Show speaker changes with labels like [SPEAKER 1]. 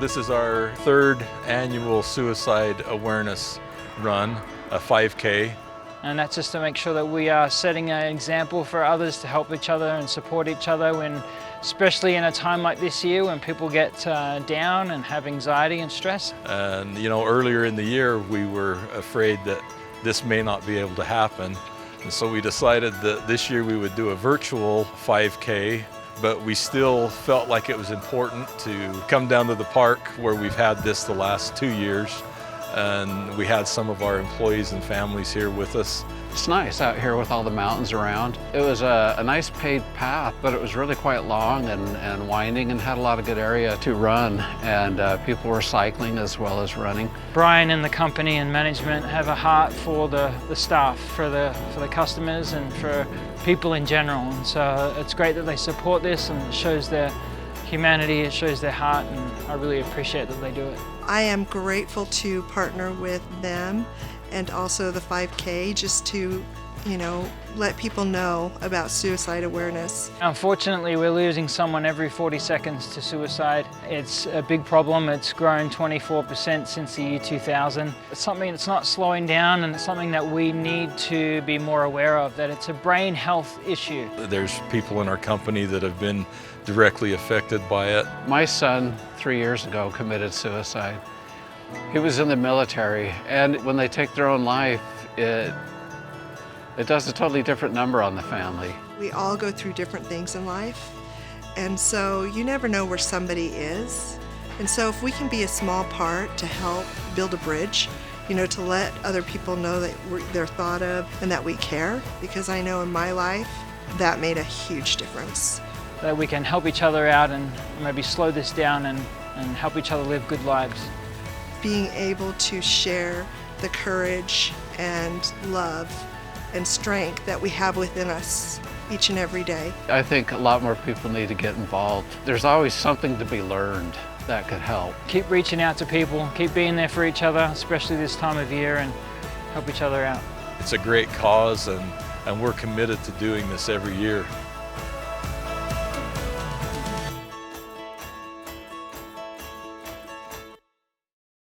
[SPEAKER 1] This is our third annual suicide awareness run, a 5K.
[SPEAKER 2] And that's just to make sure that we are setting an example for others to help each other and support each other, when, especially in a time like this year when people get down and have anxiety and stress.
[SPEAKER 1] And earlier in the year we were afraid that this may not be able to happen. And so we decided that this year we would do a virtual 5K, but we still felt like it was important to come down to the park where we've had this the last 2 years. And we had some of our employees and families here with us.
[SPEAKER 3] It's nice out here with all the mountains around. It was a nice paved path, but it was really quite long and winding and had a lot of good area to run. And people were cycling as well as running.
[SPEAKER 2] Brian and the company and management have a heart for the staff, for the customers and for people in general. And so it's great that they support this, and it shows their humanity, it shows their heart, and I really appreciate that they do it.
[SPEAKER 4] I am grateful to partner with them and also the 5K, just to, let people know about suicide awareness.
[SPEAKER 2] Unfortunately, we're losing someone every 40 seconds to suicide. It's a big problem. It's grown 24% since the year 2000. It's something that's not slowing down, and it's something that we need to be more aware of, that it's a brain health issue.
[SPEAKER 1] There's people in our company that have been directly affected by it.
[SPEAKER 3] My son, 3 years ago, committed suicide. He was in the military, and when they take their own life, it does a totally different number on the family.
[SPEAKER 4] We all go through different things in life, and so you never know where somebody is. And so if we can be a small part to help build a bridge, to let other people know that they're thought of and that we care, because I know in my life that made a huge difference.
[SPEAKER 2] That we can help each other out and maybe slow this down and help each other live good lives.
[SPEAKER 4] Being able to share the courage and love and strength that we have within us each and every day.
[SPEAKER 3] I think a lot more people need to get involved. There's always something to be learned that could help.
[SPEAKER 2] Keep reaching out to people, keep being there for each other, especially this time of year, and help each other out.
[SPEAKER 1] It's a great cause, and we're committed to doing this every year.